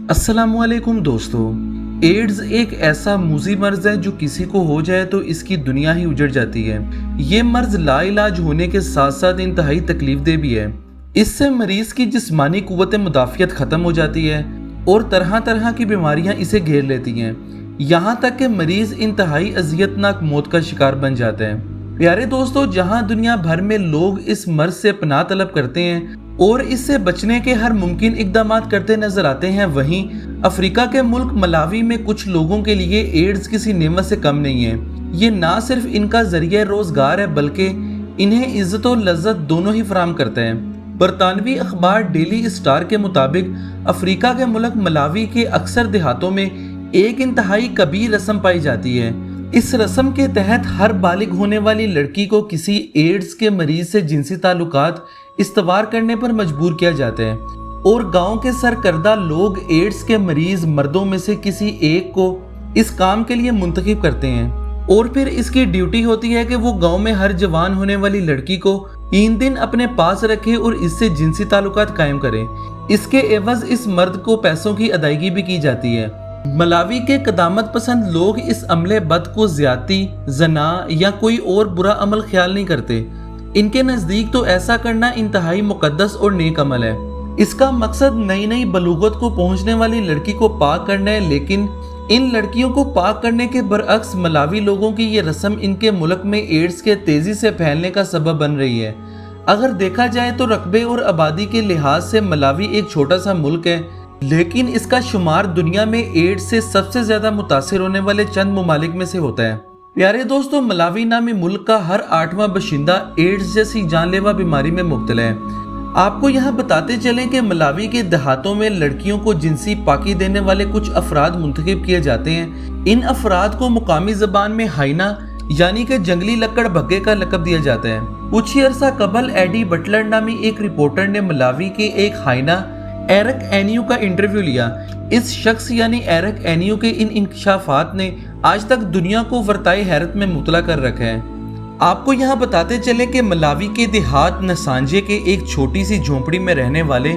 अस्सलामुअलैकुम दोस्तों। एड्स एक ऐसा मूजी मर्ज है जो किसी को हो जाए तो इसकी दुनिया ही उजड़ जाती है। ये मर्ज लाइलाज होने के साथ साथ इंतहाई तकलीफदेह भी है। इससे मरीज की जिस्मानी कुव्वत मुदाफियत खत्म हो जाती है और तरह तरह की बीमारियां इसे घेर लेती हैं, यहाँ तक कि मरीज इंतहाई अजियतनाक मौत का शिकार बन जाते हैं। प्यारे दोस्तों, जहां दुनिया भर में लोग इस मर्ज से पनाह तलब करते हैं और इससे बचने के हर मुमकिन इकदाम करते नजर आते हैं, वहीं अफ्रीका के मुल्क मलावी में कुछ लोगों के लिए एड्स किसी नेमत से कम नहीं है। ये ना सिर्फ इनका जरिया रोजगार है बल्कि इन्हें इज्जत और लज्जत दोनों ही फराहम करते हैं। बरतानवी अखबार डेली स्टार के मुताबिक अफ्रीका के मुल्क मलावी के अक्सर देहातों में एक इंतहाई कबीर रस्म पाई जाती है। इस रस्म के तहत हर बालिग होने वाली लड़की को किसी एड्स के मरीज से जिनसी ताल्लुकात इस्तवार करने पर मजबूर किया जाता है और गांव के सरकर्दा लोग एड्स के मरीज मर्दों में से किसी एक को इस काम के लिए मुंतखब करते हैं और फिर इसकी ड्यूटी होती है कि वो गांव में हर जवान होने वाली लड़की को 3 दिन अपने पास रखे और इससे जिनसी ताल्लुकात कायम करे। इसके एवज इस मर्द को पैसों की अदायगी भी की जाती है। मलावी के कदामत पसंद लोग इस अमले बद को ज्यादती, जना या कोई और बुरा अमल ख्याल नहीं करते। इनके नजदीक तो ऐसा करना इंतहाई मुकद्दस और नेक अमल है। इसका मकसद नई नई बलूगत को पहुंचने वाली लड़की को पाक करना है, लेकिन इन लड़कियों को पाक करने के बरअक्स मलावी लोगों की ये रस्म इनके मुल्क में एड्स के तेजी से फैलने का सबब बन रही है। अगर देखा जाए तो रकबे और आबादी के लिहाज से मलावी एक छोटा सा मुल्क है, लेकिन इसका शुमार दुनिया में एड्स से सबसे ज्यादा मुतासिर होने वाले चंद ममालिक में से होता है। प्यारे दोस्तों, मलावी नामी मुल्क का हर 8वां बशिंदा एड्स जैसी जानलेवा बीमारी में मुब्तला है। आपको यहाँ बताते चलें कि मलावी के देहातों में लड़कियों को जिनसी पाकी देने वाले कुछ अफराद मुंतखब किए जाते हैं। इन अफराद को मुकामी जबान में हाइना यानी कि जंगली लकड़ भग्गे का लकब दिया जाता है। कुछ ही अरसा कबल एडी बटलर नामी एक रिपोर्टर ने मलावी के एक हाइना एरिक एनियू का इंटरव्यू लिया। इस शख्स यानी एरिक एनियू के इन इंकशाफात ने आज तक दुनिया को वर्ताई हैरत में मुबतला कर रखा है। आपको यहाँ बताते चले कि मलावी के देहात नसांजे के एक छोटी सी झोंपड़ी में रहने वाले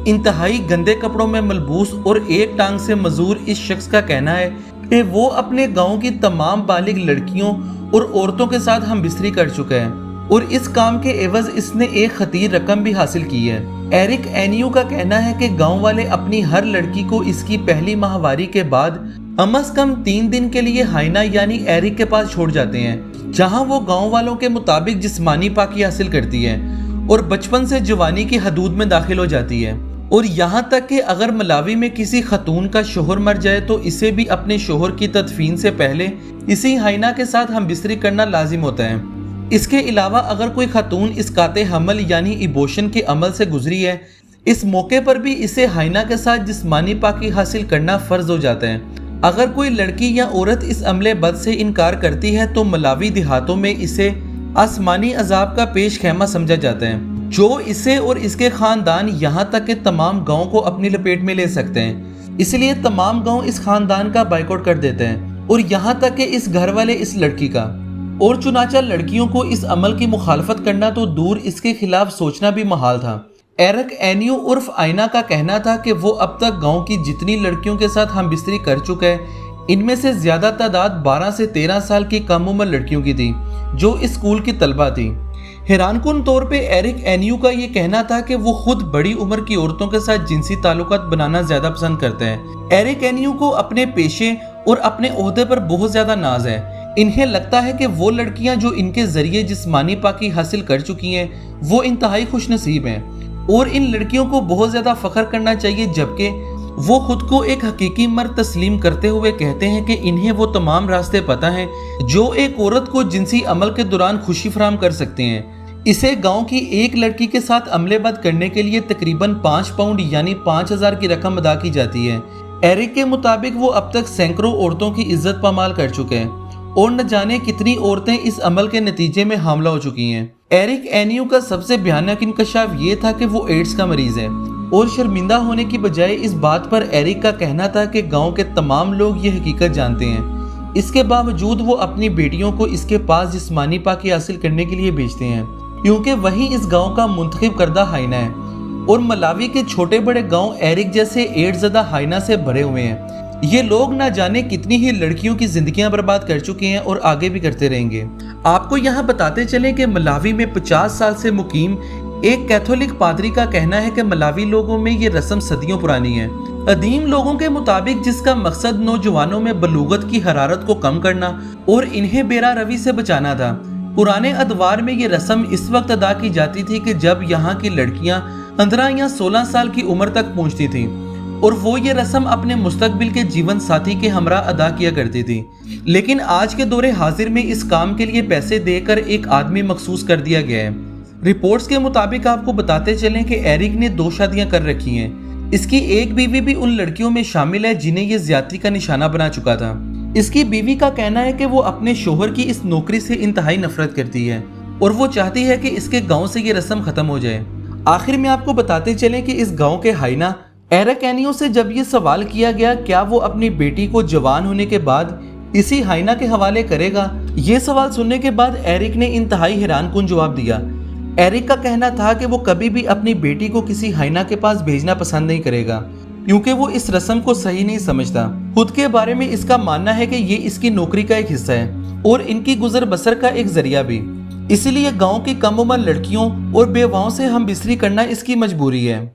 इंतहाई गंदे कपड़ों में मलबूस और एक टांग से मजूर इस शख्स का कहना है कि वो अपने गांव की तमाम बालिग लड़कियों और औरतों के साथ हम बिस्तरी कर चुका है और इस काम के एवज इसने एक खतीर रकम भी हासिल की है। एरिक एनियू का कहना है कि गांव वाले अपनी हर लड़की को इसकी पहली माहवारी के बाद कम से कम 3 दिन के लिए हाइना यानी एरिक के पास छोड़ जाते हैं, जहां वो गांव वालों के मुताबिक जिस्मानी पाकी हासिल करती है और बचपन से जवानी की हदूद में दाखिल हो जाती है। और यहाँ तक कि अगर मलावी में किसी खतून का शोहर मर जाए तो इसे भी अपने शोहर की तदफीन से पहले इसी हाइना के साथ हम बिस्तरी करना लाजिम होता है। इसके अलावा अगर कोई खतून इसकाते हमल यानी इबोशन के अमल से गुजरी है, इस मौके पर भी इसे हाइना के साथ जिस्मानी पाकी हासिल करना फर्ज हो जाता है। अगर कोई लड़की या औरत इस अमले बद से इनकार करती है तो मलावी देहातों में इसे आसमानी अजाब का पेश खैमा समझा जाता है, जो इसे और इसके खानदान यहाँ तक के तमाम गाँव को अपनी लपेट में ले सकते हैं। इसलिए तमाम गाँव इस खानदान का बाइकआउट कर देते हैं और यहाँ तक कि इस घर वाले इस लड़की का। और चुनाचा लड़कियों को इस अमल की मुखालफत करना तो दूर, इसके खिलाफ सोचना भी महाल था। एरिक एनियू उर्फ आइना का कहना था कि वो अब तक गांव की जितनी लड़कियों के साथ हम बिस्तरी कर चुका है, इनमें से ज्यादा तादाद 12 से 13 साल की कम उम्र लड़कियों की थी जो इस स्कूल की तलबा थी। हैरानकुन तौर पे एरिक एनियू का ये कहना था कि वो खुद बड़ी उम्र की औरतों के साथ जिनसी ताल्लुकात बनाना ज्यादा पसंद करते हैं। एरिक एनियू को अपने पेशे और अपने ओहदे पर बहुत ज्यादा नाज है। इन्हें लगता है कि वो लड़कियां जो इनके जरिए जिस्मानी पाकी हासिल कर चुकी हैं वो इंतहाई खुशनसीब हैं और इन लड़कियों को बहुत ज्यादा फख्र करना चाहिए, जबकि वो खुद को एक हकीकी मर्द तस्लीम करते हुए कहते हैं कि इन्हें वो तमाम रास्ते पता हैं जो एक औरत को जिनसी अमल के दौरान खुशी फराहम कर सकते हैं। इसे गांव की एक लड़की के साथ अमलेबद करने के लिए तकरीबन 5 पाउंड यानी 5000 की रकम अदा की जाती है। एरिक के मुताबिक वो अब तक सैकड़ों औरतों की इज्जत पामाल कर चुके हैं और न जाने कितनी औरतें इस अमल के नतीजे में हामला हो चुकी हैं। एरिक एनियू का सबसे भयानक इंकशाफ ये था कि वो एड्स का मरीज है और शर्मिंदा होने की बजाय इस बात पर एरिक का कहना था कि गांव के तमाम लोग ये हकीकत जानते हैं। इसके बावजूद वो अपनी बेटियों को इसके पास जिस्मानी पाकी हासिल करने के लिए भेजते हैं, क्योंकि वही इस गांव का मुंतखब करदा हाइना है और मलावी के छोटे बड़े गांव एरिक जैसे एड्स ज़दा हाइना से भरे हुए हैं। ये लोग ना जाने कितनी ही लड़कियों की जिंदगियां बर्बाद कर चुके हैं और आगे भी करते रहेंगे। आपको यहाँ बताते चलें कि मलावी में 50 साल से मुकीम एक कैथोलिक पादरी का कहना है कि मलावी लोगों में ये रस्म सदियों पुरानी है। कदीम लोगों के मुताबिक जिसका मकसद नौजवानों में बलूगत की हरारत को कम करना और इन्हें बेरा रवी से बचाना था। पुराने अदवार में ये रस्म इस वक्त अदा की जाती थी कि जब यहाँ की लड़कियां 15 या 16 साल की उम्र तक पहुंचती थीं और वो ये रस्म अपने मुस्तकबिल के जीवन साथी के हमरा अदा किया करती थी। लेकिन आज के दौरे हाजिर में इस काम के लिए पैसे देकर एक आदमी मखसूस कर दिया गया है। रिपोर्ट्स के मुताबिक आपको बताते चलें कि एरिक ने 2 शादियां कर रखी हैं। इसकी एक बीवी भी उन लड़कियों में शामिल है जिन्हें ये ज्यादती का निशाना बना चुका था। इसकी बीवी का कहना है कि वो अपने शोहर की इस नौकरी से इंतहाई नफरत करती है और वो चाहती है कि इसके गांव से ये रस्म खत्म हो जाए। आखिर में आपको बताते चलें कि इस गांव के हाइना एराकेनियो से जब ये सवाल किया गया क्या वो अपनी बेटी को जवान होने के बाद इसी हाइना के हवाले करेगा, ये सवाल सुनने के बाद एरिक ने इंतहाई हैरानकुन जवाब दिया। एरिक का कहना था कि वो कभी भी अपनी बेटी को किसी हाइना के पास भेजना पसंद नहीं करेगा क्योंकि वो इस रस्म को सही नहीं समझता। खुद के बारे में इसका मानना है कि ये इसकी नौकरी का एक हिस्सा है और इनकी गुजर बसर का एक जरिया भी। इसीलिए गांव की कम उम्र लड़कियों और बेवाओं से हम बिस्तरी करना इसकी मजबूरी है।